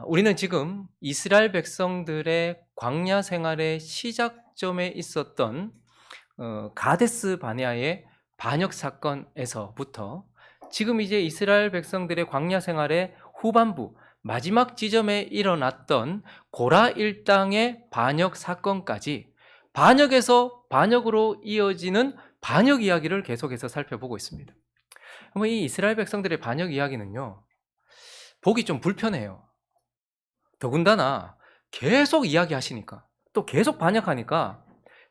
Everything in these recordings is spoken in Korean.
우리는 지금 이스라엘 백성들의 광야 생활의 시작점에 있었던 가데스 바네아의 반역 사건에서부터 지금 이제 이스라엘 백성들의 광야 생활의 후반부 마지막 지점에 일어났던 고라 일당의 반역 사건까지 반역에서 반역으로 이어지는 반역 이야기를 계속해서 살펴보고 있습니다. 그럼 이 이스라엘 백성들의 반역 이야기는요, 보기 좀 불편해요. 더군다나 계속 이야기하시니까, 또 계속 반역하니까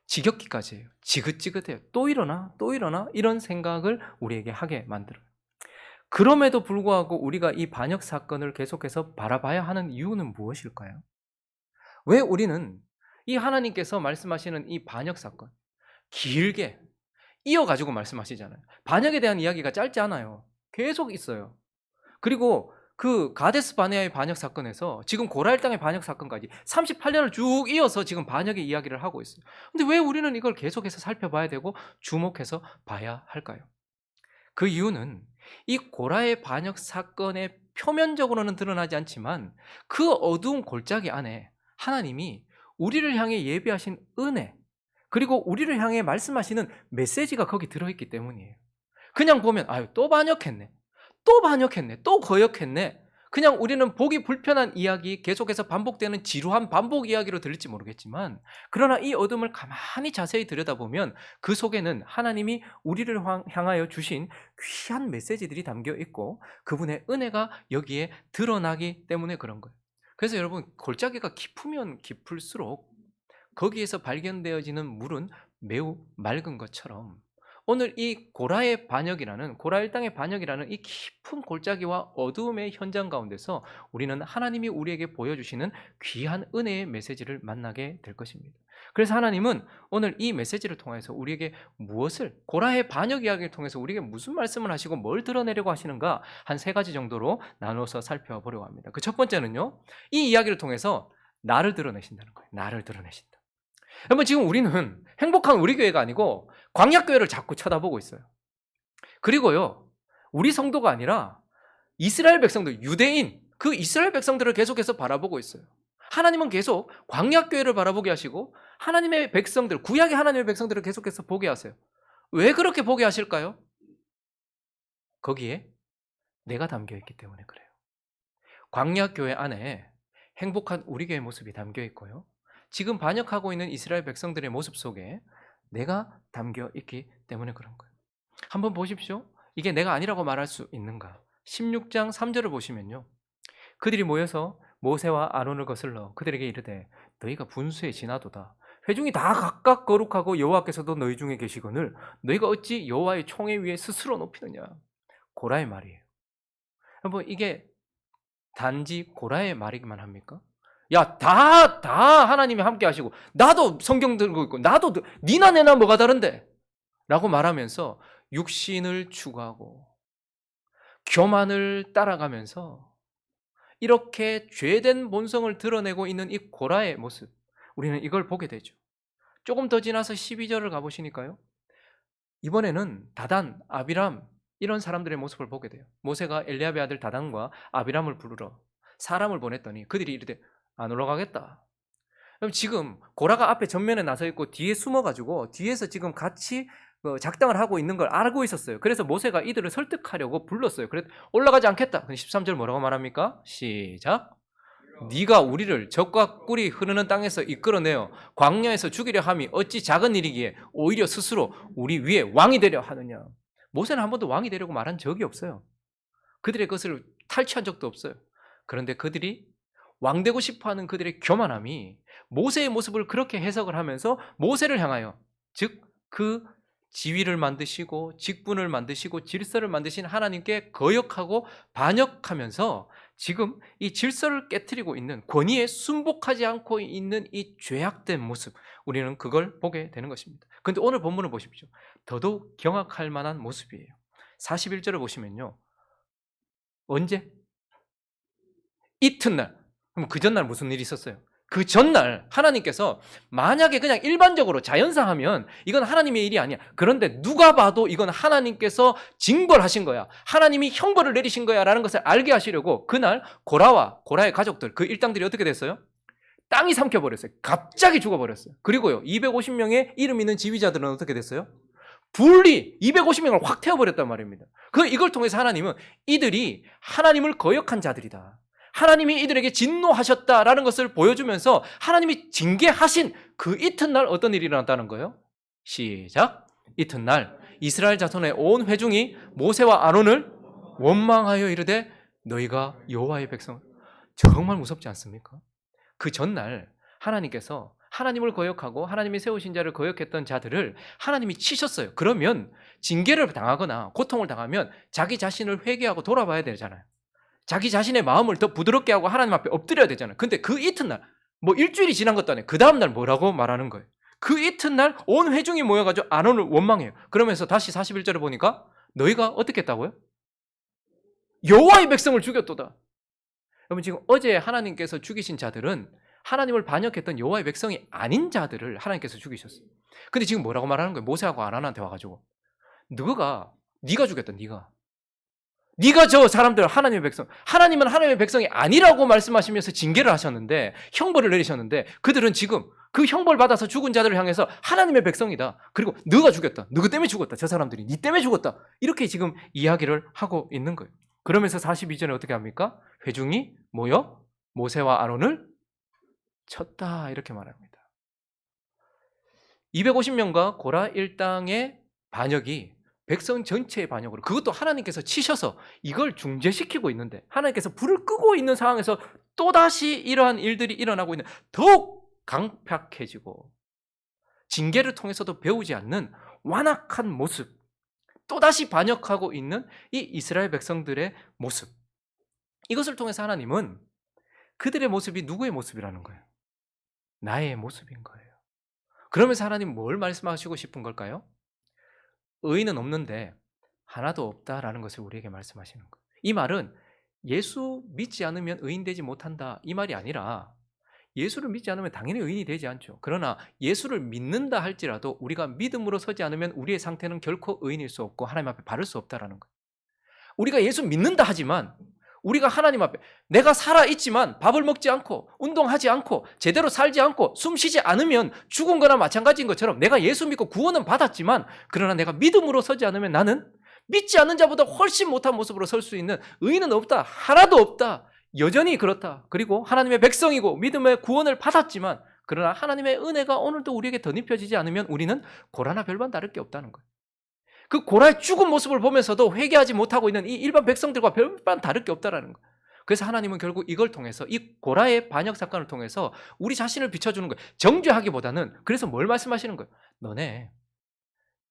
지겹기까지 해요. 지긋지긋해요. 또 일어나? 또 일어나? 이런 생각을 우리에게 하게 만들어요. 그럼에도 불구하고 우리가 이 반역 사건을 계속해서 바라봐야 하는 이유는 무엇일까요? 왜 우리는 이 하나님께서 말씀하시는 이 반역 사건, 길게 이어가지고 말씀하시잖아요. 반역에 대한 이야기가 짧지 않아요. 계속 있어요. 그리고 그 가데스 바네아의 반역 사건에서 지금 고라일 땅의 반역 사건까지 38년을 쭉 이어서 지금 반역의 이야기를 하고 있어요. 근데 왜 우리는 이걸 계속해서 살펴봐야 되고 주목해서 봐야 할까요? 그 이유는 이 고라의 반역 사건의 표면적으로는 드러나지 않지만 그 어두운 골짜기 안에 하나님이 우리를 향해 예비하신 은혜, 그리고 우리를 향해 말씀하시는 메시지가 거기 들어있기 때문이에요. 그냥 보면 아유 또 반역했네, 또 반역했네, 또 거역했네, 그냥 우리는 보기 불편한 이야기, 계속해서 반복되는 지루한 반복 이야기로 들릴지 모르겠지만, 그러나 이 어둠을 가만히 자세히 들여다보면 그 속에는 하나님이 우리를 향하여 주신 귀한 메시지들이 담겨 있고 그분의 은혜가 여기에 드러나기 때문에 그런 거예요. 그래서 여러분, 골짜기가 깊으면 깊을수록 거기에서 발견되어지는 물은 매우 맑은 것처럼, 오늘 이 고라의 반역이라는, 고라 일당의 반역이라는 이 깊은 골짜기와 어두움의 현장 가운데서 우리는 하나님이 우리에게 보여주시는 귀한 은혜의 메시지를 만나게 될 것입니다. 그래서 하나님은 오늘 이 메시지를 통해서 우리에게 무엇을, 고라의 반역 이야기를 통해서 우리에게 무슨 말씀을 하시고 뭘 드러내려고 하시는가, 한 세 가지 정도로 나눠서 살펴보려고 합니다. 그 첫 번째는요, 이 이야기를 통해서 나를 드러내신다는 거예요. 나를 드러내신다. 여러분, 지금 우리는 행복한 우리 교회가 아니고 광야교회를 자꾸 쳐다보고 있어요. 그리고요, 우리 성도가 아니라 이스라엘 백성들, 유대인, 그 이스라엘 백성들을 계속해서 바라보고 있어요. 하나님은 계속 광야교회를 바라보게 하시고 하나님의 백성들, 구약의 하나님의 백성들을 계속해서 보게 하세요. 왜 그렇게 보게 하실까요? 거기에 내가 담겨 있기 때문에 그래요. 광야교회 안에 행복한 우리 교회의 모습이 담겨 있고요, 지금 반역하고 있는 이스라엘 백성들의 모습 속에 내가 담겨 있기 때문에 그런 거예요. 한번 보십시오. 이게 내가 아니라고 말할 수 있는가? 16장 3절을 보시면요, 그들이 모여서 모세와 아론을 거슬러 그들에게 이르되 너희가 분수에 지나도다. 회중이 다 각각 거룩하고 여호와께서도 너희 중에 계시거늘 너희가 어찌 여호와의 총회 위에 스스로 높이느냐. 고라의 말이에요. 여러분, 이게 단지 고라의 말이기만 합니까? 야, 다 하나님이 함께 하시고 나도 성경 들고 있고 나도 니나 내나 뭐가 다른데? 라고 말하면서 육신을 추구하고 교만을 따라가면서 이렇게 죄된 본성을 드러내고 있는 이 고라의 모습, 우리는 이걸 보게 되죠. 조금 더 지나서 12절을 가보시니까요, 이번에는 다단, 아비람, 이런 사람들의 모습을 보게 돼요. 모세가 엘리압의 아들 다단과 아비람을 부르러 사람을 보냈더니 그들이 이르되 안 올라가겠다. 그럼 지금 고라가 앞에 전면에 나서 있고 뒤에 숨어가지고 뒤에서 지금 같이 작당을 하고 있는 걸 알고 있었어요. 그래서 모세가 이들을 설득하려고 불렀어요. 그래서 올라가지 않겠다. 13절 뭐라고 말합니까? 시작. 네가 우리를 적과 꿀이 흐르는 땅에서 이끌어내어 광야에서 죽이려 함이 어찌 작은 일이기에 오히려 스스로 우리 위에 왕이 되려 하느냐. 모세는 한 번도 왕이 되려고 말한 적이 없어요. 그들의 것을 탈취한 적도 없어요. 그런데 그들이 왕되고 싶어하는 그들의 교만함이 모세의 모습을 그렇게 해석을 하면서 모세를 향하여, 즉 그 지위를 만드시고 직분을 만드시고 질서를 만드신 하나님께 거역하고 반역하면서 지금 이 질서를 깨트리고 있는, 권위에 순복하지 않고 있는 이 죄악된 모습, 우리는 그걸 보게 되는 것입니다. 그런데 오늘 본문을 보십시오. 더더욱 경악할 만한 모습이에요. 41절을 보시면요, 언제? 이튿날. 그럼 그 전날 무슨 일이 있었어요? 그 전날 하나님께서 만약에 그냥 일반적으로 자연상 하면 이건 하나님의 일이 아니야. 그런데 누가 봐도 이건 하나님께서 징벌하신 거야. 하나님이 형벌을 내리신 거야 라는 것을 알게 하시려고 그날 고라의 가족들, 그 일당들이 어떻게 됐어요? 땅이 삼켜버렸어요. 갑자기 죽어버렸어요. 그리고요, 250명의 이름 있는 지휘자들은 어떻게 됐어요? 분리 250명을 확 태워버렸단 말입니다. 이걸 통해서 하나님은 이들이 하나님을 거역한 자들이다, 하나님이 이들에게 진노하셨다라는 것을 보여주면서 하나님이 징계하신 그 이튿날 어떤 일이 일어났다는 거예요? 시작. 이튿날 이스라엘 자손의 온 회중이 모세와 아론을 원망하여 이르되 너희가 여호와의 백성. 정말 무섭지 않습니까? 그 전날 하나님께서 하나님을 거역하고 하나님이 세우신 자를 거역했던 자들을 하나님이 치셨어요. 그러면 징계를 당하거나 고통을 당하면 자기 자신을 회개하고 돌아봐야 되잖아요. 자기 자신의 마음을 더 부드럽게 하고 하나님 앞에 엎드려야 되잖아요. 근데 그 이튿날, 일주일이 지난 것도 아니에요. 그 다음날 뭐라고 말하는 거예요? 그 이튿날 온 회중이 모여가지고 아론을 원망해요. 그러면서 다시 41절에 보니까 너희가 어떻게 했다고요? 여호와의 백성을 죽였도다. 여러분, 지금 어제 하나님께서 죽이신 자들은 하나님을 반역했던 여호와의 백성이 아닌 자들을 하나님께서 죽이셨어요. 근데 지금 뭐라고 말하는 거예요? 모세하고 아론한테 와가지고 네가 죽였다. 네가 저 사람들 하나님의 백성, 하나님은 하나님의 백성이 아니라고 말씀하시면서 징계를 하셨는데, 형벌을 내리셨는데, 그들은 지금 그 형벌 받아서 죽은 자들을 향해서 하나님의 백성이다, 그리고 너가 죽였다, 누구 때문에 죽었다, 저 사람들이 네 때문에 죽었다, 이렇게 지금 이야기를 하고 있는 거예요. 그러면서 42절에 어떻게 합니까? 회중이 모여 모세와 아론을 쳤다, 이렇게 말합니다. 250명과 고라 일당의 반역이 백성 전체의 반역으로, 그것도 하나님께서 치셔서 이걸 중재시키고 있는데, 하나님께서 불을 끄고 있는 상황에서 또다시 이러한 일들이 일어나고 있는, 더욱 강팍해지고 징계를 통해서도 배우지 않는 완악한 모습, 또다시 반역하고 있는 이 이스라엘 백성들의 모습, 이것을 통해서 하나님은 그들의 모습이 누구의 모습이라는 거예요? 나의 모습인 거예요. 그러면서 하나님 뭘 말씀하시고 싶은 걸까요? 의인은 없는데 하나도 없다라는 것을 우리에게 말씀하시는 거예요. 이 말은 예수 믿지 않으면 의인 되지 못한다, 이 말이 아니라 예수를 믿지 않으면 당연히 의인이 되지 않죠. 그러나 예수를 믿는다 할지라도 우리가 믿음으로 서지 않으면 우리의 상태는 결코 의인일 수 없고 하나님 앞에 바를 수 없다라는 거예요. 우리가 예수 믿는다 하지만 우리가 하나님 앞에 내가 살아있지만 밥을 먹지 않고 운동하지 않고 제대로 살지 않고 숨 쉬지 않으면 죽은 거나 마찬가지인 것처럼, 내가 예수 믿고 구원은 받았지만 그러나 내가 믿음으로 서지 않으면 나는 믿지 않는 자보다 훨씬 못한 모습으로 설 수 있는 의인은 없다, 하나도 없다, 여전히 그렇다. 그리고 하나님의 백성이고 믿음의 구원을 받았지만 그러나 하나님의 은혜가 오늘도 우리에게 덧입혀지지 않으면 우리는 고라나 별반 다를 게 없다는 거예요. 그 고라의 죽은 모습을 보면서도 회개하지 못하고 있는 이 일반 백성들과 별반 다를 게 없다라는 거예요. 그래서 하나님은 결국 이걸 통해서, 이 고라의 반역 사건을 통해서 우리 자신을 비춰주는 거예요. 정죄하기보다는. 그래서 뭘 말씀하시는 거예요? 너네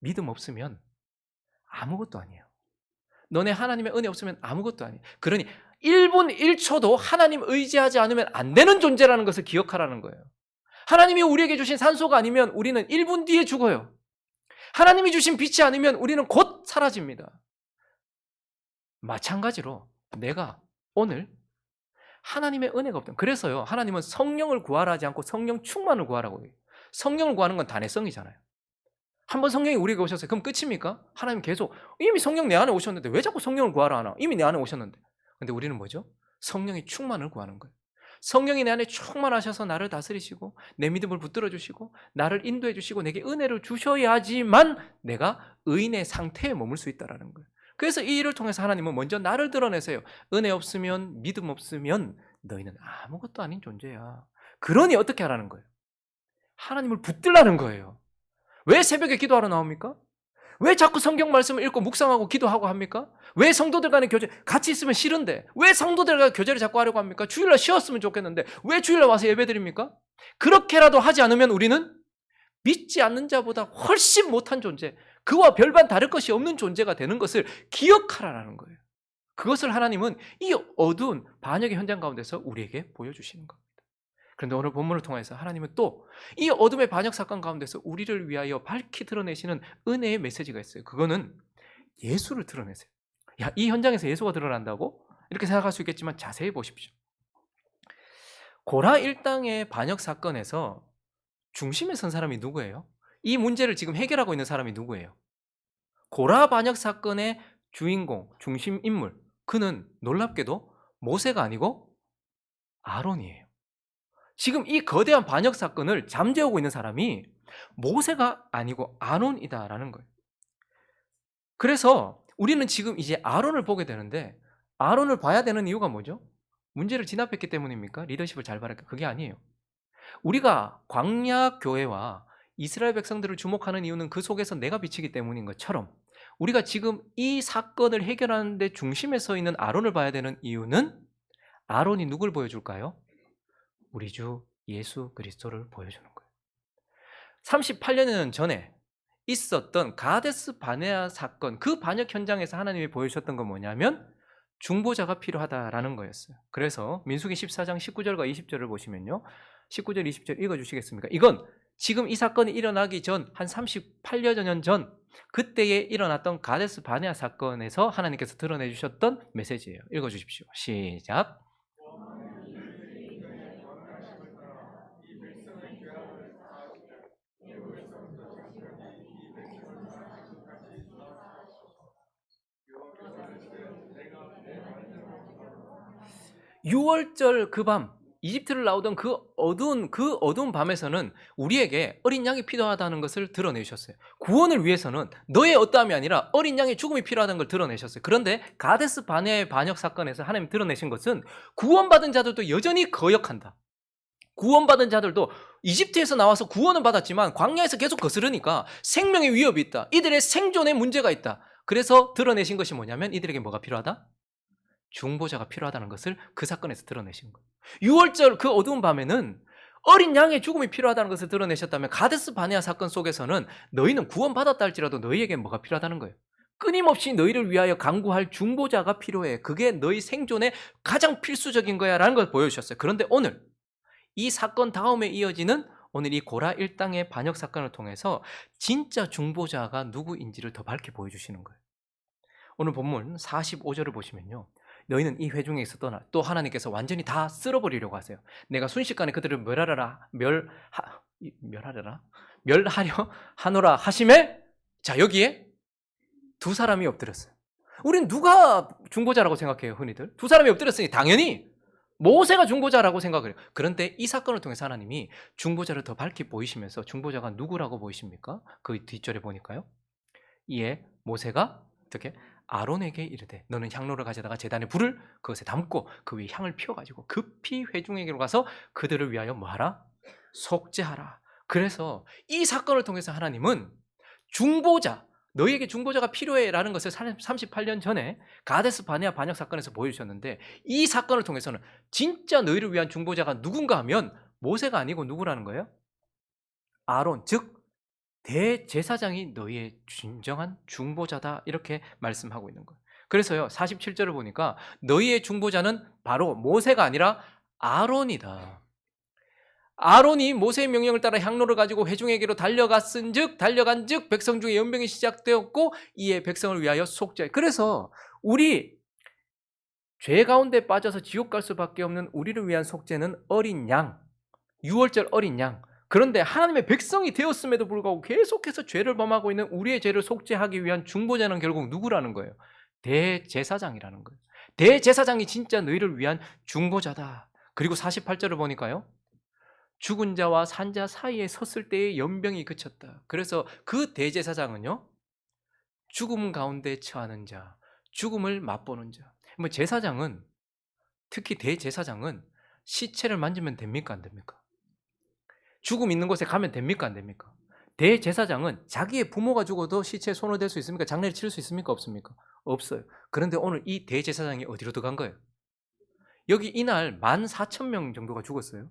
믿음 없으면 아무것도 아니에요. 너네 하나님의 은혜 없으면 아무것도 아니에요. 그러니 1분 1초도 하나님 의지하지 않으면 안 되는 존재라는 것을 기억하라는 거예요. 하나님이 우리에게 주신 산소가 아니면 우리는 1분 뒤에 죽어요. 하나님이 주신 빛이 아니면 우리는 곧 사라집니다. 마찬가지로 내가 오늘 하나님의 은혜가 없다. 그래서요, 하나님은 성령을 구하라 하지 않고 성령 충만을 구하라고 해요. 성령을 구하는 건 단회성이잖아요. 한번 성령이 우리에게 오셨어요. 그럼 끝입니까? 하나님 계속 이미 성령 내 안에 오셨는데 왜 자꾸 성령을 구하라 하나? 이미 내 안에 오셨는데. 근데 우리는 뭐죠? 성령의 충만을 구하는 거예요. 성령이 내 안에 충만하셔서 나를 다스리시고 내 믿음을 붙들어 주시고 나를 인도해 주시고 내게 은혜를 주셔야지만 내가 의인의 상태에 머물 수 있다는 거예요. 그래서 이 일을 통해서 하나님은 먼저 나를 드러내세요. 은혜 없으면, 믿음 없으면 너희는 아무것도 아닌 존재야. 그러니 어떻게 하라는 거예요? 하나님을 붙들라는 거예요. 왜 새벽에 기도하러 나옵니까? 왜 자꾸 성경 말씀을 읽고 묵상하고 기도하고 합니까? 왜 성도들 간의 교제, 같이 있으면 싫은데 왜 성도들과 교제를 자꾸 하려고 합니까? 주일날 쉬었으면 좋겠는데 왜 주일날 와서 예배드립니까? 그렇게라도 하지 않으면 우리는 믿지 않는 자보다 훨씬 못한 존재, 그와 별반 다를 것이 없는 존재가 되는 것을 기억하라는 거예요. 그것을 하나님은 이 어두운 반역의 현장 가운데서 우리에게 보여주시는 겁니다. 그런데 오늘 본문을 통해서 하나님은 또 이 어둠의 반역 사건 가운데서 우리를 위하여 밝히 드러내시는 은혜의 메시지가 있어요. 그거는 예수를 드러내세요. 야, 이 현장에서 예수가 드러난다고? 이렇게 생각할 수 있겠지만 자세히 보십시오. 고라 일당의 반역 사건에서 중심에 선 사람이 누구예요? 이 문제를 지금 해결하고 있는 사람이 누구예요? 고라 반역 사건의 주인공, 중심 인물, 그는 놀랍게도 모세가 아니고 아론이에요. 지금 이 거대한 반역 사건을 잠재우고 있는 사람이 모세가 아니고 아론이다라는 거예요. 그래서 우리는 지금 이제 아론을 보게 되는데, 아론을 봐야 되는 이유가 뭐죠? 문제를 진압했기 때문입니까? 리더십을 잘 바랄까? 그게 아니에요. 우리가 광야 교회와 이스라엘 백성들을 주목하는 이유는 그 속에서 내가 비치기 때문인 것처럼, 우리가 지금 이 사건을 해결하는 데 중심에 서 있는 아론을 봐야 되는 이유는, 아론이 누굴 보여줄까요? 우리 주 예수 그리스도를 보여주는 거예요. 38년 전에 있었던 가데스 바네아 사건, 그 반역 현장에서 하나님이 보여주셨던 건 뭐냐면 중보자가 필요하다라는 거였어요. 그래서 민수기 14장 19절과 20절을 보시면요, 19절 20절 읽어주시겠습니까? 이건 지금 이 사건이 일어나기 전 한 38년 전 그때에 일어났던 가데스 바네아 사건에서 하나님께서 드러내 주셨던 메시지예요. 읽어주십시오. 시작. 6월절 그 밤, 이집트를 나오던 그 어두운 밤에서는 우리에게 어린 양이 필요하다는 것을 드러내셨어요. 구원을 위해서는 너의 어떠함이 아니라 어린 양의 죽음이 필요하다는 걸 드러내셨어요. 그런데 가데스 바네아의 반역 사건에서 하나님 드러내신 것은 구원받은 자들도 여전히 거역한다. 구원받은 자들도 이집트에서 나와서 구원은 받았지만 광야에서 계속 거스르니까 생명의 위협이 있다. 이들의 생존에 문제가 있다. 그래서 드러내신 것이 뭐냐면 이들에게 뭐가 필요하다? 중보자가 필요하다는 것을 그 사건에서 드러내신 거예요. 6월절 그 어두운 밤에는 어린 양의 죽음이 필요하다는 것을 드러내셨다면, 가데스 바네아 사건 속에서는 너희는 구원받았다 할지라도 너희에게 뭐가 필요하다는 거예요? 끊임없이 너희를 위하여 간구할 중보자가 필요해. 그게 너희 생존에 가장 필수적인 거야 라는 걸 보여주셨어요. 그런데 오늘 이 사건 다음에 이어지는 오늘 이 고라 일당의 반역 사건을 통해서 진짜 중보자가 누구인지를 더 밝게 보여주시는 거예요. 오늘 본문 45절을 보시면요, 너희는 이 회중에 있었던 또 하나님께서 완전히 다 쓸어버리려고 하세요. 내가 순식간에 그들을 멸하려 하노라 하심에, 자 여기에 두 사람이 엎드렸어요. 우린 누가 중보자라고 생각해요? 흔히들 두 사람이 엎드렸으니 당연히 모세가 중보자라고 생각을 해요. 그런데 이 사건을 통해서 하나님이 중보자를 더 밝게 보이시면서 중보자가 누구라고 보이십니까? 그 뒷절에 보니까요, 이에 모세가 어떻게 아론에게 이르되 너는 향로를 가져다가 제단에 불을 그것에 담고 그 위에 향을 피워가지고 급히 회중에게로 가서 그들을 위하여 뭐하라? 속죄하라. 그래서 이 사건을 통해서 하나님은 중보자, 너희에게 중보자가 필요해라는 것을 38년 전에 가데스 바네아 반역 사건에서 보여주셨는데, 이 사건을 통해서는 진짜 너희를 위한 중보자가 누군가 하면 모세가 아니고 누구라는 거예요? 아론, 즉 대제사장이 너희의 진정한 중보자다, 이렇게 말씀하고 있는 거예요. 그래서요 47절을 보니까 너희의 중보자는 바로 모세가 아니라 아론이다. 아론이 모세의 명령을 따라 향로를 가지고 회중에게로 달려간 즉 백성 중에 연병이 시작되었고 이에 백성을 위하여 속죄. 그래서 우리 죄 가운데 빠져서 지옥 갈 수밖에 없는 우리를 위한 속죄는 어린 양, 6월절 어린 양. 그런데 하나님의 백성이 되었음에도 불구하고 계속해서 죄를 범하고 있는 우리의 죄를 속죄하기 위한 중보자는 결국 누구라는 거예요? 대제사장이라는 거예요. 대제사장이 진짜 너희를 위한 중보자다. 그리고 48절을 보니까요, 죽은 자와 산 자 사이에 섰을 때의 연병이 그쳤다. 그래서 그 대제사장은요, 죽음 가운데 처하는 자, 죽음을 맛보는 자. 뭐 제사장은, 특히 대제사장은 시체를 만지면 됩니까 안 됩니까? 죽음 있는 곳에 가면 됩니까 안 됩니까? 대제사장은 자기의 부모가 죽어도 시체에 손을 댈 수 있습니까? 장례를 치를 수 있습니까? 없습니까? 없어요. 그런데 오늘 이 대제사장이 어디로 들어간 거예요? 여기 이날 14,000명 정도가 죽었어요.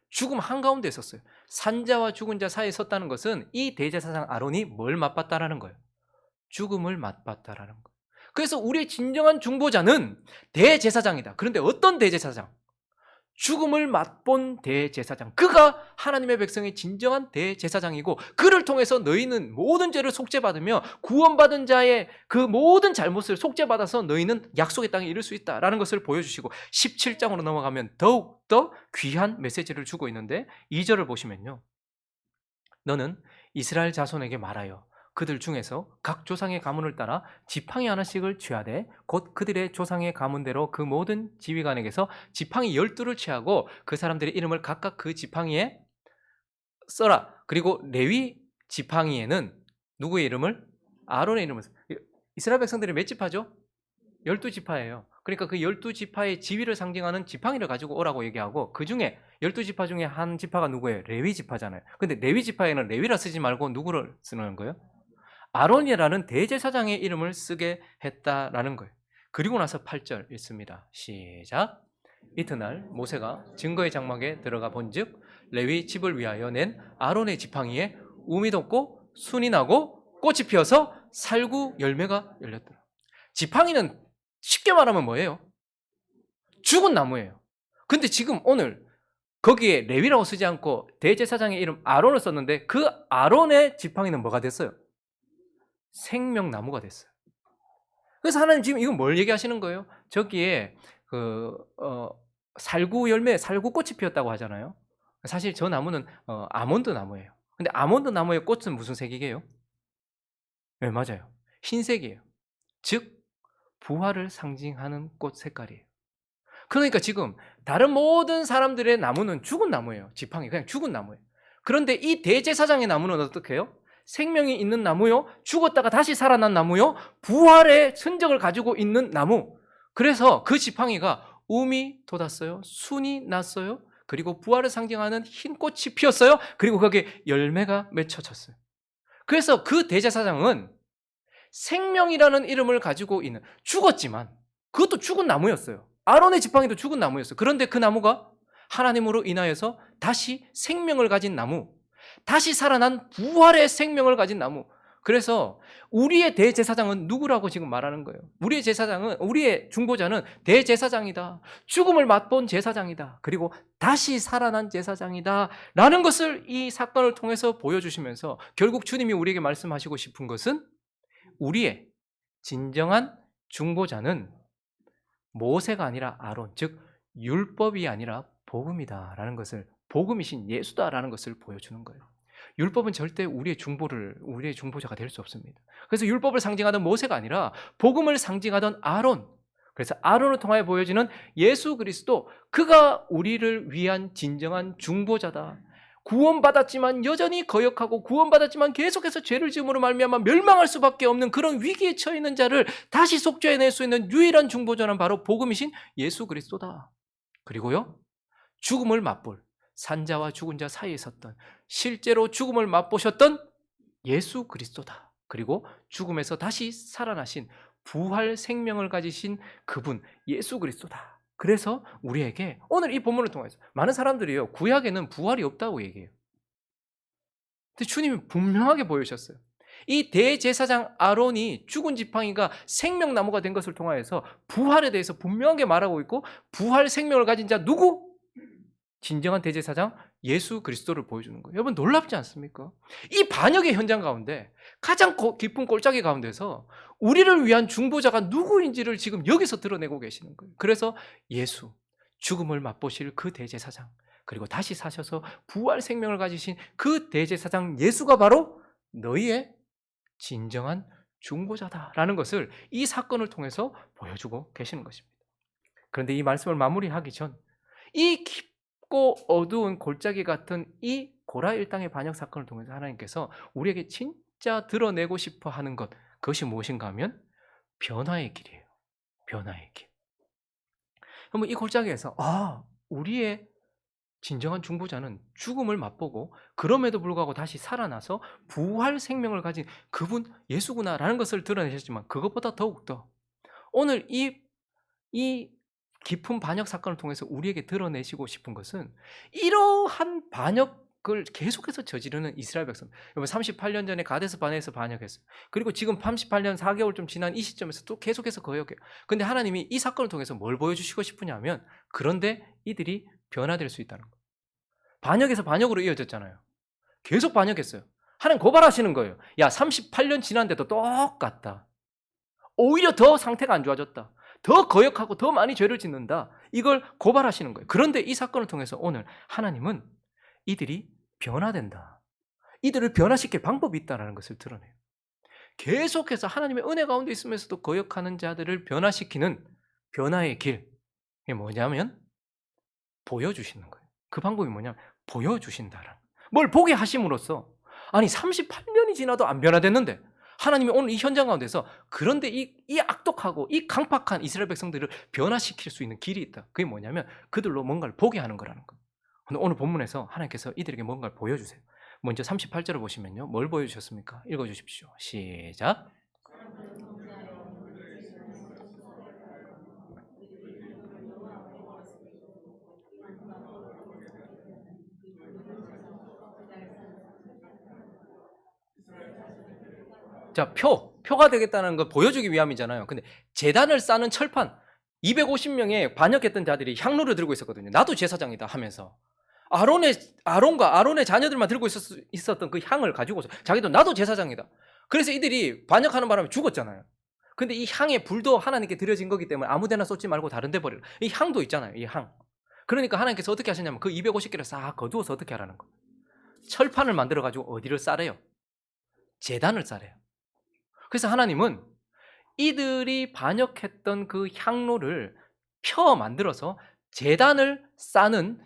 죽음 한가운데 있었어요. 산자와 죽은 자 사이에 섰다는 것은 이 대제사장 아론이 뭘 맛봤다라는 거예요? 죽음을 맛봤다라는 거예요. 그래서 우리의 진정한 중보자는 대제사장이다. 그런데 어떤 대제사장? 죽음을 맛본 대제사장, 그가 하나님의 백성의 진정한 대제사장이고 그를 통해서 너희는 모든 죄를 속죄받으며 구원받은 자의 그 모든 잘못을 속죄받아서 너희는 약속의 땅에 이를 수 있다라는 것을 보여주시고 17장으로 넘어가면 더욱더 귀한 메시지를 주고 있는데 2절을 보시면요, 너는 이스라엘 자손에게 말하여 그들 중에서 각 조상의 가문을 따라 지팡이 하나씩을 취하되 곧 그들의 조상의 가문대로 그 모든 지휘관에게서 지팡이 12를 취하고 그 사람들의 이름을 각각 그 지팡이에 써라. 그리고 레위 지팡이에는 누구의 이름을? 아론의 이름을 써. 이스라엘 백성들이 몇 지파죠? 12지파예요. 그러니까 그 12지파의 지위를 상징하는 지팡이를 가지고 오라고 얘기하고, 그 중에 12지파 중에 한 지파가 누구예요? 레위 지파잖아요. 근데 레위 지파에는 레위라 쓰지 말고 누구를 쓰는 거예요? 아론이라는 대제사장의 이름을 쓰게 했다라는 거예요. 그리고 나서 8절 읽습니다. 시작. 이튿날 모세가 증거의 장막에 들어가 본즉 레위 집을 위하여 낸 아론의 지팡이에 움이 돋고 순이 나고 꽃이 피어서 살구 열매가 열렸더라. 지팡이는 쉽게 말하면 뭐예요? 죽은 나무예요. 근데 지금 오늘 거기에 레위라고 쓰지 않고 대제사장의 이름 아론을 썼는데 그 아론의 지팡이는 뭐가 됐어요? 생명나무가 됐어요. 그래서 하나님 지금 이건 뭘 얘기하시는 거예요? 저기에 살구 열매, 살구꽃이 피었다고 하잖아요. 사실 저 나무는 아몬드 나무예요. 근데 아몬드 나무의 꽃은 무슨 색이게요? 네, 맞아요. 흰색이에요. 즉 부활을 상징하는 꽃 색깔이에요. 그러니까 지금 다른 모든 사람들의 나무는 죽은 나무예요. 지팡이 그냥 죽은 나무예요. 그런데 이 대제사장의 나무는 어떻게 해요? 생명이 있는 나무요, 죽었다가 다시 살아난 나무요, 부활의 흔적을 가지고 있는 나무. 그래서 그 지팡이가 움이 돋았어요, 순이 났어요, 그리고 부활을 상징하는 흰 꽃이 피었어요, 그리고 거기에 열매가 맺혀졌어요. 그래서 그 대제사장은 생명이라는 이름을 가지고 있는, 죽었지만 그것도 죽은 나무였어요. 아론의 지팡이도 죽은 나무였어요. 그런데 그 나무가 하나님으로 인하여서 다시 생명을 가진 나무, 다시 살아난 부활의 생명을 가진 나무. 그래서 우리의 대제사장은 누구라고 지금 말하는 거예요? 우리의 제사장은, 우리의 중보자는 대제사장이다, 죽음을 맛본 제사장이다, 그리고 다시 살아난 제사장이다 라는 것을 이 사건을 통해서 보여주시면서 결국 주님이 우리에게 말씀하시고 싶은 것은 우리의 진정한 중보자는 모세가 아니라 아론, 즉 율법이 아니라 복음이다라는 것을, 복음이신 예수다라는 것을 보여주는 거예요. 율법은 절대 우리의 중보자가 될 수 없습니다. 그래서 율법을 상징하던 모세가 아니라 복음을 상징하던 아론, 그래서 아론을 통하여 보여지는 예수 그리스도, 그가 우리를 위한 진정한 중보자다. 구원받았지만 여전히 거역하고 구원받았지만 계속해서 죄를 지음으로 말미암아 멸망할 수밖에 없는 그런 위기에 처해 있는 자를 다시 속죄해낼 수 있는 유일한 중보자는 바로 복음이신 예수 그리스도다. 그리고요, 죽음을 맛볼, 산자와 죽은 자 사이에 섰던, 실제로 죽음을 맛보셨던 예수 그리스도다. 그리고 죽음에서 다시 살아나신 부활 생명을 가지신 그분 예수 그리스도다. 그래서 우리에게 오늘 이 본문을 통해서 많은 사람들이요, 구약에는 부활이 없다고 얘기해요. 근데 주님이 분명하게 보여주셨어요. 이 대제사장 아론이 죽은 지팡이가 생명나무가 된 것을 통하여서 부활에 대해서 분명하게 말하고 있고, 부활 생명을 가진 자 누구? 진정한 대제사장 예수 그리스도를 보여주는 거예요. 여러분 놀랍지 않습니까? 이 반역의 현장 가운데 가장 깊은 골짜기 가운데서 우리를 위한 중보자가 누구인지를 지금 여기서 드러내고 계시는 거예요. 그래서 예수, 죽음을 맛보실 그 대제사장, 그리고 다시 사셔서 부활 생명을 가지신 그 대제사장 예수가 바로 너희의 진정한 중보자다라는 것을 이 사건을 통해서 보여주고 계시는 것입니다. 그런데 이 말씀을 마무리하기 전, 이 깊고 어두운 골짜기 같은 이 고라 일당의 반역 사건을 통해서 하나님께서 우리에게 진짜 드러내고 싶어 하는 것, 그것이 무엇인가 하면 변화의 길이에요. 변화의 길. 그러면 이 골짜기에서 우리의 진정한 중보자는 죽음을 맛보고 그럼에도 불구하고 다시 살아나서 부활 생명을 가진 그분 예수구나라는 것을 드러내셨지만, 그것보다 더욱더 오늘 이 깊은 반역 사건을 통해서 우리에게 드러내시고 싶은 것은 이러한 반역을 계속해서 저지르는 이스라엘 백성. 38년 전에 가데스 바네에서 반역했어요. 그리고 지금 38년 4개월 좀 지난 이 시점에서 또 계속해서 거역해요. 근데 하나님이 이 사건을 통해서 뭘 보여주시고 싶으냐면, 그런데 이들이 변화될 수 있다는 거예요. 반역에서 반역으로 이어졌잖아요. 계속 반역했어요. 하나님 고발하시는 거예요. 야, 38년 지났는데도 똑같다. 오히려 더 상태가 안 좋아졌다. 더 거역하고 더 많이 죄를 짓는다. 이걸 고발하시는 거예요. 그런데 이 사건을 통해서 오늘 하나님은 이들이 변화된다. 이들을 변화시킬 방법이 있다는 것을 드러내요. 계속해서 하나님의 은혜 가운데 있으면서도 거역하는 자들을 변화시키는 변화의 길. 이게 뭐냐면 보여주시는 거예요. 그 방법이 뭐냐면 보여주신다라는. 뭘 보게 하심으로써, 아니 38년이 지나도 안 변화됐는데 하나님이 오늘 이 현장 가운데서 그런데 이 악독하고 이 강팍한 이스라엘 백성들을 변화시킬 수 있는 길이 있다. 그게 뭐냐면 그들로 뭔가를 보게 하는 거라는 거예요. 오늘 본문에서 하나님께서 이들에게 뭔가를 보여주세요. 먼저 38절을 보시면요. 뭘 보여주셨습니까? 읽어주십시오. 시작. 자, 표가 되겠다는 걸 보여주기 위함이잖아요. 근데 제단을 쌓는 철판, 250명의 반역했던 자들이 향로를 들고 있었거든요. 나도 제사장이다 하면서 아론과 아론의 자녀들만 들고 있었던 그 향을 가지고서 자기도 나도 제사장이다. 그래서 이들이 반역하는 바람에 죽었잖아요. 근데 이 향의 불도 하나님께 드려진 거기 때문에 아무데나 쏟지 말고 다른 데 버리라. 이 향도 있잖아요. 이 향. 그러니까 하나님께서 어떻게 하셨냐면 그 250개를 싹 거두어서 어떻게 하라는 거예요. 철판을 만들어 가지고 어디를 싸래요? 제단을 싸래요. 그래서 하나님은 이들이 반역했던 그 향로를 펴 만들어서 제단을 싸는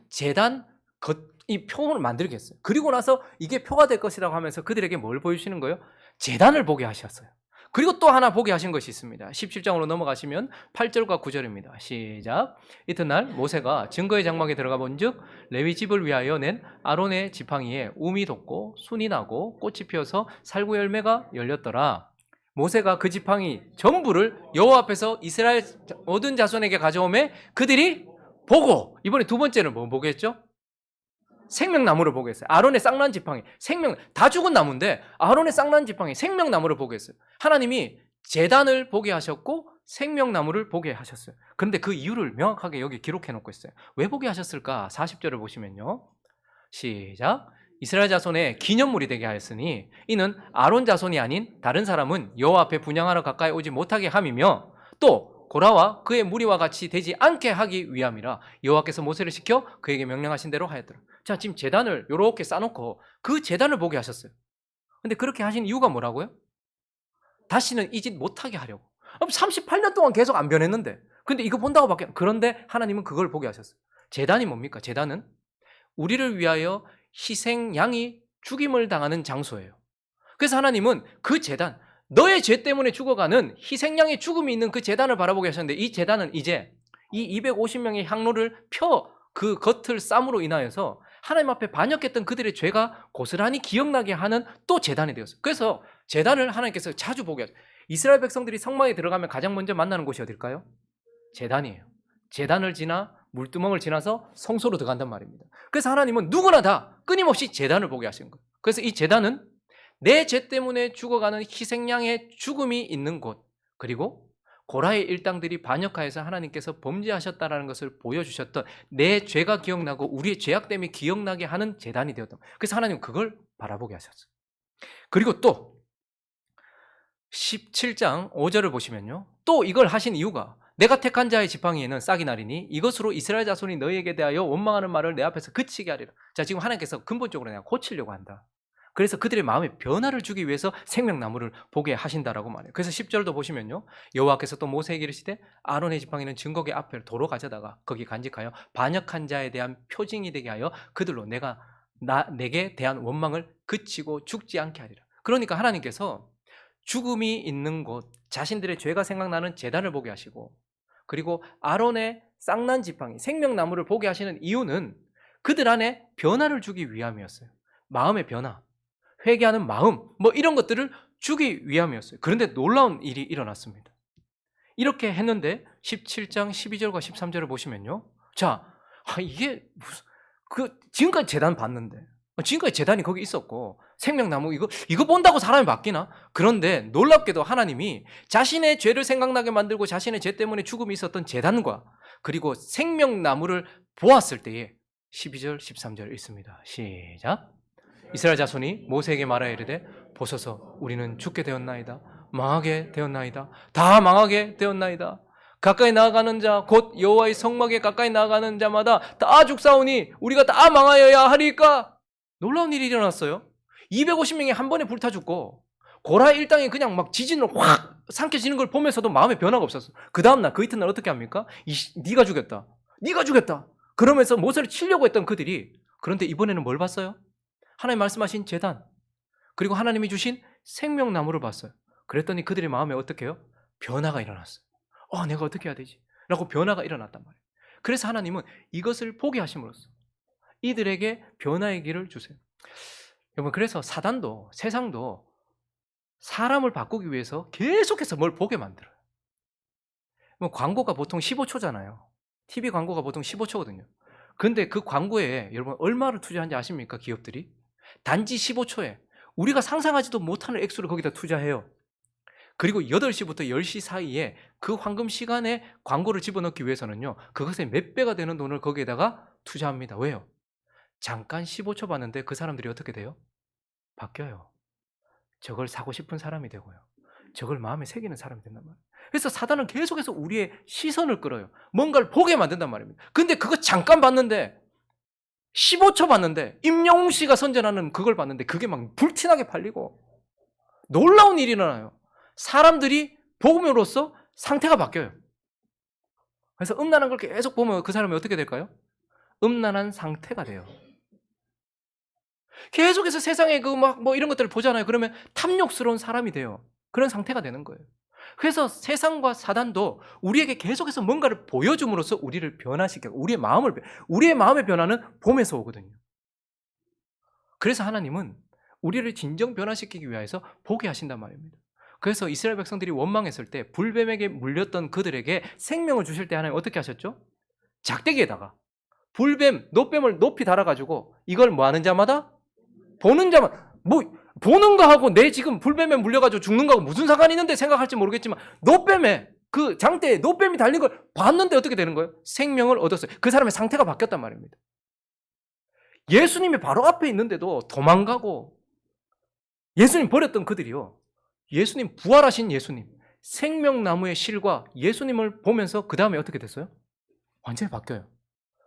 이 표를 만들게 했어요. 그리고 나서 이게 표가 될 것이라고 하면서 그들에게 뭘 보여주시는 거예요? 제단을 보게 하셨어요. 그리고 또 하나 보게 하신 것이 있습니다. 17장으로 넘어가시면 8절과 9절입니다. 시작. 이튿날 모세가 증거의 장막에 들어가 본즉 레위 집을 위하여 낸 아론의 지팡이에 움이 돋고 순이 나고 꽃이 피어서 살구 열매가 열렸더라. 모세가 그 지팡이 전부를 여호와 앞에서 이스라엘 모든 자손에게 가져오매 그들이 보고, 이번에 두 번째는 뭐 보겠죠? 생명나무를 보게 했어요. 아론의 쌍난 지팡이, 다 죽은 나무인데 아론의 쌍난 지팡이, 생명나무를 보게 했어요. 하나님이 제단을 보게 하셨고 생명나무를 보게 하셨어요. 그런데 그 이유를 명확하게 여기 기록해 놓고 있어요. 왜 보게 하셨을까? 40절을 보시면요. 시작. 이스라엘 자손의 기념물이 되게 하였으니 이는 아론 자손이 아닌 다른 사람은 여호와 앞에 분향하러 가까이 오지 못하게 함이며 또 고라와 그의 무리와 같이 되지 않게 하기 위함이라 여호와께서 모세를 시켜 그에게 명령하신 대로 하였더라. 자, 지금 제단을 이렇게 쌓아놓고 그 제단을 보게 하셨어요. 근데 그렇게 하신 이유가 뭐라고요? 다시는 이 짓 못하게 하려고. 38년 동안 계속 안 변했는데, 근데 이거 본다고 밖에. 그런데 하나님은 그걸 보게 하셨어요. 제단이 뭡니까? 제단은 우리를 위하여 희생양이 죽임을 당하는 장소예요. 그래서 하나님은 그 제단, 너의 죄 때문에 죽어가는 희생양의 죽음이 있는 그 제단을 바라보게 하셨는데, 이 제단은 이제 이 250명의 향로를 펴 그 겉을 쌈으로 인하여서 하나님 앞에 반역했던 그들의 죄가 고스란히 기억나게 하는 또 제단이 되었어요. 그래서 제단을 하나님께서 자주 보게 하죠. 이스라엘 백성들이 성막에 들어가면 가장 먼저 만나는 곳이 어딜까요? 제단이에요. 제단을 지나 물두멍을 지나서 성소로 들어간단 말입니다. 그래서 하나님은 누구나 다 끊임없이 제단을 보게 하신 거예요. 그래서 이 제단은 내 죄 때문에 죽어가는 희생양의 죽음이 있는 곳, 그리고 고라의 일당들이 반역하여서 하나님께서 범죄하셨다는 것을 보여주셨던 내 죄가 기억나고 우리의 죄악됨이 기억나게 하는 제단이 되었던. 그래서 하나님은 그걸 바라보게 하셨어요. 그리고 또 17장 5절을 보시면요, 또 이걸 하신 이유가 내가 택한 자의 지팡이에는 싹이 나리니 이것으로 이스라엘 자손이 너희에게 대하여 원망하는 말을 내 앞에서 그치게 하리라. 자, 지금 하나님께서 근본적으로 내가 고치려고 한다. 그래서 그들의 마음에 변화를 주기 위해서 생명나무를 보게 하신다라고 말해요. 그래서 10절도 보시면요, 여호와께서 또 모세에게 이르시되 아론의 지팡이는 증거계 앞에 도로 가져다가 거기 간직하여 반역한 자에 대한 표징이 되게 하여 그들로 내게 대한 원망을 그치고 죽지 않게 하리라. 그러니까 하나님께서 죽음이 있는 곳, 자신들의 죄가 생각나는 제단을 보게 하시고, 그리고 아론의 쌍난 지팡이, 생명나무를 보게 하시는 이유는 그들 안에 변화를 주기 위함이었어요. 마음의 변화, 회개하는 마음, 뭐 이런 것들을 주기 위함이었어요. 그런데 놀라운 일이 일어났습니다. 이렇게 했는데 17장 12절과 13절을 보시면요, 자, 이게 무슨 지금까지 제단 봤는데, 지금까지 제단이 거기 있었고 생명나무 이거 본다고 사람이 바뀌나? 그런데 놀랍게도 하나님이 자신의 죄를 생각나게 만들고 자신의 죄 때문에 죽음이 있었던 제단과 그리고 생명나무를 보았을 때에 12절, 13절 읽습니다. 시작. 이스라엘 자손이 모세에게 말하여 이르되 보소서 우리는 죽게 되었나이다. 망하게 되었나이다. 다 망하게 되었나이다. 가까이 나아가는 자 곧 여호와의 성막에 가까이 나아가는 자마다 다 죽사오니 우리가 다 망하여야 하리까. 놀라운 일이 일어났어요. 250명이 한 번에 불타 죽고 고라 일당이 그냥 막 지진으로 확 삼켜지는 걸 보면서도 마음에 변화가 없었어. 그 다음날 그 이튿날 어떻게 합니까? 네가 죽였다. 네가 죽였다. 그러면서 모세를 치려고 했던 그들이, 그런데 이번에는 뭘 봤어요? 하나님 말씀하신 제단, 그리고 하나님이 주신 생명나무를 봤어요. 그랬더니 그들의 마음에 어떻게 해요? 변화가 일어났어요. 내가 어떻게 해야 되지? 라고 변화가 일어났단 말이에요. 그래서 하나님은 이것을 보게 하심으로써 이들에게 변화의 길을 주세요. 여러분, 그래서 사단도, 세상도 사람을 바꾸기 위해서 계속해서 뭘 보게 만들어요. 광고가 보통 15초잖아요. TV 광고가 보통 15초거든요. 근데 그 광고에 여러분 얼마를 투자하는지 아십니까? 기업들이 단지 15초에 우리가 상상하지도 못하는 액수를 거기다 투자해요. 그리고 8시부터 10시 사이에 그 황금 시간에 광고를 집어넣기 위해서는요, 그것의 몇 배가 되는 돈을 거기에다가 투자합니다. 왜요? 잠깐 15초 봤는데 그 사람들이 어떻게 돼요? 바뀌어요. 저걸 사고 싶은 사람이 되고요, 저걸 마음에 새기는 사람이 된단 말이에요. 그래서 사단은 계속해서 우리의 시선을 끌어요. 뭔가를 보게 만든단 말입니다. 근데 그거 잠깐 봤는데, 15초 봤는데, 임영웅 씨가 선전하는 그걸 봤는데 그게 막 불티나게 팔리고 놀라운 일이 일어나요. 사람들이 복음으로써 상태가 바뀌어요. 그래서 음란한 걸 계속 보면 그 사람이 어떻게 될까요? 음란한 상태가 돼요. 계속해서 세상에 그 막 뭐 이런 것들을 보잖아요. 그러면 탐욕스러운 사람이 돼요. 그런 상태가 되는 거예요. 그래서 세상과 사단도 우리에게 계속해서 뭔가를 보여줌으로써 우리를 변화시켜, 우리의 마음의 변화는 봄에서 오거든요. 그래서 하나님은 우리를 진정 변화시키기 위해서 보게 하신단 말입니다. 그래서 이스라엘 백성들이 원망했을 때 불뱀에게 물렸던 그들에게 생명을 주실 때 하나님 어떻게 하셨죠? 작대기에다가 불뱀, 노뱀을 높이 달아가지고 이걸 뭐 하는 자마다? 보는 자마다. 뭐 보는 거하고 내 지금 불뱀에 물려가지고 죽는 거하고 무슨 상관이 있는데 생각할지 모르겠지만 노뱀에, 그 장대에 노뱀이 달린 걸 봤는데 어떻게 되는 거예요? 생명을 얻었어요. 그 사람의 상태가 바뀌었단 말입니다. 예수님이 바로 앞에 있는데도 도망가고, 예수님 버렸던 그들이요, 예수님, 부활하신 예수님, 생명나무의 실과 예수님을 보면서 그 다음에 어떻게 됐어요? 완전히 바뀌어요.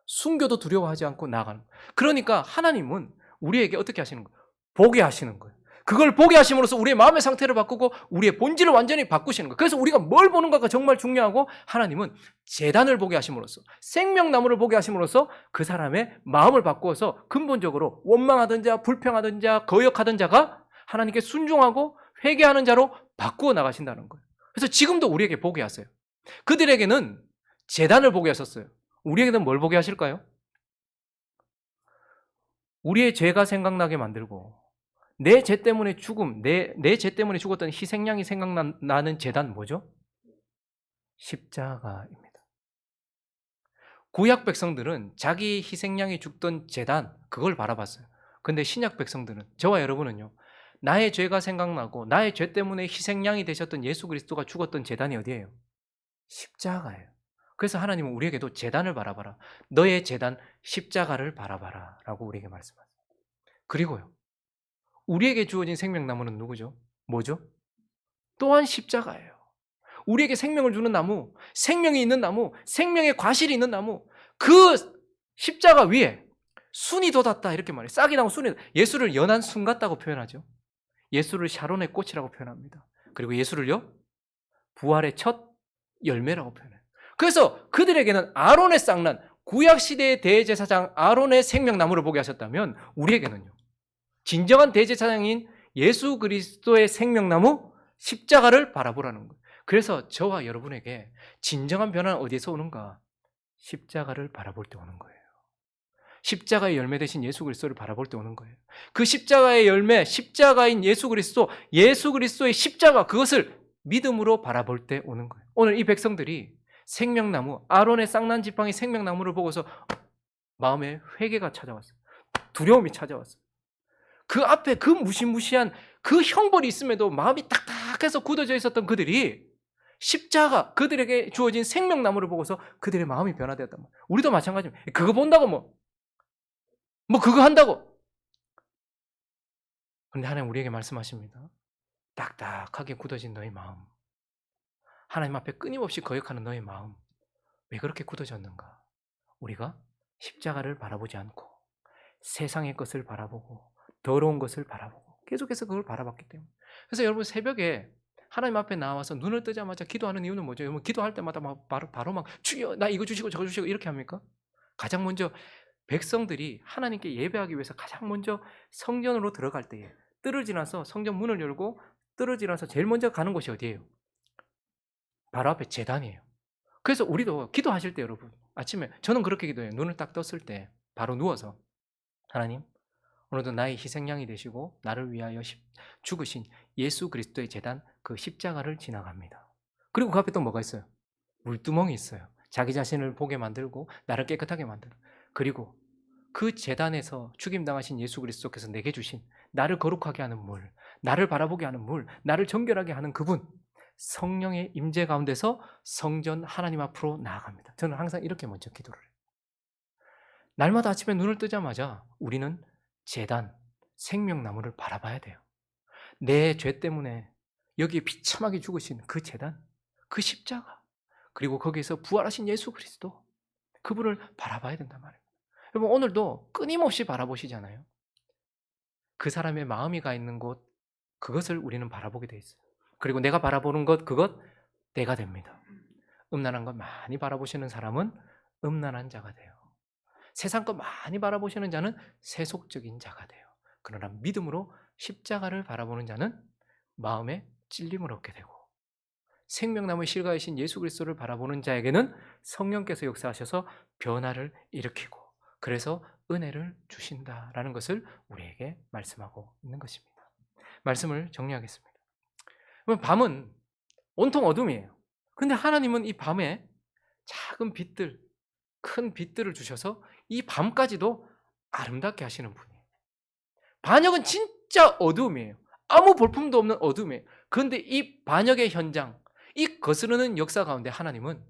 순교도 두려워하지 않고 나아가는. 그러니까 하나님은 우리에게 어떻게 하시는 거예요? 보게 하시는 거예요. 그걸 보게 하심으로써 우리의 마음의 상태를 바꾸고 우리의 본질을 완전히 바꾸시는 거예요. 그래서 우리가 뭘 보는가가 정말 중요하고, 하나님은 제단을 보게 하심으로써, 생명나무를 보게 하심으로써 그 사람의 마음을 바꾸어서 근본적으로 원망하던 자, 불평하던 자, 거역하던 자가 하나님께 순종하고 회개하는 자로 바꾸어 나가신다는 거예요. 그래서 지금도 우리에게 보게 하세요. 그들에게는 제단을 보게 하셨어요. 우리에게는 뭘 보게 하실까요? 우리의 죄가 생각나게 만들고 내 죄 때문에 죽음, 내 죄 때문에 죽었던 희생양이 생각나는 제단 뭐죠? 십자가입니다. 구약 백성들은 자기 희생양이 죽던 제단, 그걸 바라봤어요. 근데 신약 백성들은, 저와 여러분은요, 나의 죄가 생각나고 나의 죄 때문에 희생양이 되셨던 예수 그리스도가 죽었던 제단이 어디예요? 십자가예요. 그래서 하나님은 우리에게도 제단을 바라봐라. 너의 제단 십자가를 바라봐라 라고 우리에게 말씀하세요. 그리고요, 우리에게 주어진 생명나무는 누구죠? 뭐죠? 또한 십자가예요. 우리에게 생명을 주는 나무, 생명이 있는 나무, 생명의 과실이 있는 나무, 그 십자가 위에 순이 돋았다 이렇게 말해요. 싹이 나고 순이, 예수를 연한 순 같다고 표현하죠. 예수를 샤론의 꽃이라고 표현합니다. 그리고 예수를요, 부활의 첫 열매라고 표현해요. 그래서 그들에게는 아론의 쌍난, 구약시대의 대제사장 아론의 생명나무를 보게 하셨다면, 우리에게는요, 진정한 대제사장인 예수 그리스도의 생명나무 십자가를 바라보라는 거예요. 그래서 저와 여러분에게 진정한 변화는 어디에서 오는가? 십자가를 바라볼 때 오는 거예요. 십자가의 열매 되신 예수 그리스도를 바라볼 때 오는 거예요. 그 십자가의 열매, 십자가인 예수 그리스도, 예수 그리스도의 십자가, 그것을 믿음으로 바라볼 때 오는 거예요. 오늘 이 백성들이 생명나무, 아론의 쌍난 지팡이 생명나무를 보고서 마음에 회개가 찾아왔어요. 두려움이 찾아왔어요. 그 앞에 그 무시무시한 그 형벌이 있음에도 마음이 딱딱해서 굳어져 있었던 그들이 십자가, 그들에게 주어진 생명나무를 보고서 그들의 마음이 변화되었단 말이에요. 우리도 마찬가지입니다. 그거 본다고 뭐 뭐 그거 한다고. 그런데 하나님 우리에게 말씀하십니다. 딱딱하게 굳어진 너의 마음, 하나님 앞에 끊임없이 거역하는 너의 마음, 왜 그렇게 굳어졌는가? 우리가 십자가를 바라보지 않고 세상의 것을 바라보고 더러운 것을 바라보고 계속해서 그걸 바라봤기 때문에. 그래서 여러분 새벽에 하나님 앞에 나와서 눈을 뜨자마자 기도하는 이유는 뭐죠? 여러분 기도할 때마다 바로 막 주여 나 이거 주시고 저거 주시고 이렇게 합니까? 가장 먼저 백성들이 하나님께 예배하기 위해서 가장 먼저 성전으로 들어갈 때에 뜰을 지나서 성전 문을 열고 뜰을 지나서 제일 먼저 가는 곳이 어디예요? 바로 앞에 제단이에요. 그래서 우리도 기도하실 때 여러분 아침에 저는 그렇게 기도해요. 눈을 딱 떴을 때 바로 누워서 하나님 오늘도 나의 희생양이 되시고 나를 위하여 죽으신 예수 그리스도의 제단 그 십자가를 지나갑니다. 그리고 그 앞에 또 뭐가 있어요? 물두멍이 있어요. 자기 자신을 보게 만들고 나를 깨끗하게 만드는. 그리고 그 제단에서 죽임당하신 예수 그리스도께서 내게 주신 나를 거룩하게 하는 물, 나를 바라보게 하는 물, 나를 정결하게 하는 그분, 성령의 임재 가운데서 성전 하나님 앞으로 나아갑니다. 저는 항상 이렇게 먼저 기도를 해요. 날마다 아침에 눈을 뜨자마자 우리는 제단, 생명나무를 바라봐야 돼요. 내 죄 때문에 여기에 비참하게 죽으신 그 제단, 그 십자가, 그리고 거기에서 부활하신 예수 그리스도, 그분을 바라봐야 된단 말이에요. 여러분 오늘도 끊임없이 바라보시잖아요. 그 사람의 마음이 가 있는 곳, 그것을 우리는 바라보게 돼 있어요. 그리고 내가 바라보는 것, 그것 내가 됩니다. 음란한 것 많이 바라보시는 사람은 음란한 자가 돼요. 세상 것 많이 바라보시는 자는 세속적인 자가 돼요. 그러나 믿음으로 십자가를 바라보는 자는 마음에 찔림을 얻게 되고 생명나무의 실과이신 예수 그리스도를 바라보는 자에게는 성령께서 역사하셔서 변화를 일으키고 그래서 은혜를 주신다라는 것을 우리에게 말씀하고 있는 것입니다. 말씀을 정리하겠습니다. 밤은 온통 어둠이에요. 근데 하나님은 이 밤에 작은 빛들, 큰 빛들을 주셔서 이 밤까지도 아름답게 하시는 분이에요. 반역은 진짜 어두움이에요. 아무 볼품도 없는 어둠이에요. 그런데 이 반역의 현장, 이 거스르는 역사 가운데 하나님은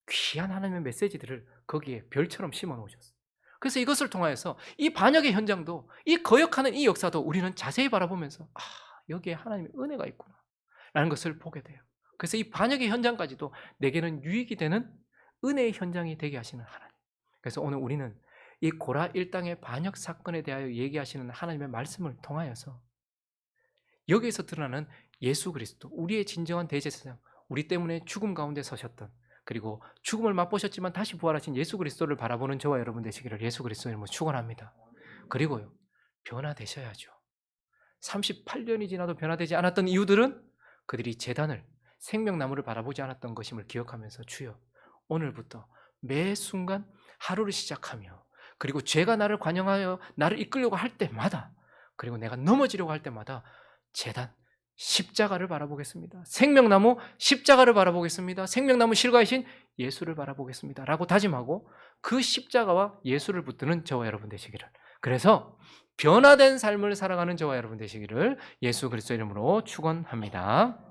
귀한 하나님의 메시지들을 거기에 별처럼 심어 놓으셨어요. 그래서 이것을 통하여서 이 반역의 현장도 이 거역하는 이 역사도 우리는 자세히 바라보면서 여기에 하나님의 은혜가 있구나 라는 것을 보게 돼요. 그래서 이 반역의 현장까지도 내게는 유익이 되는 은혜의 현장이 되게 하시는 하나님. 그래서 오늘 우리는 이 고라 일당의 반역 사건에 대하여 얘기하시는 하나님의 말씀을 통하여서 여기에서 드러나는 예수 그리스도, 우리의 진정한 대제사장, 우리 때문에 죽음 가운데 서셨던, 그리고 죽음을 맛보셨지만 다시 부활하신 예수 그리스도를 바라보는 저와 여러분 되시기를 예수 그리스도의 이름으로 축원합니다. 그리고요, 변화되셔야죠. 38년이 지나도 변화되지 않았던 이유들은 그들이 제단을, 생명나무를 바라보지 않았던 것임을 기억하면서 주여 오늘부터 매 순간 하루를 시작하며 그리고 죄가 나를 관영하여 나를 이끌려고 할 때마다 그리고 내가 넘어지려고 할 때마다 제단, 십자가를 바라보겠습니다. 생명나무 십자가를 바라보겠습니다. 생명나무 실과이신 예수를 바라보겠습니다 라고 다짐하고 그 십자가와 예수를 붙드는 저와 여러분 되시기를, 그래서 변화된 삶을 살아가는 저와 여러분 되시기를 예수 그리스도의 이름으로 축원합니다.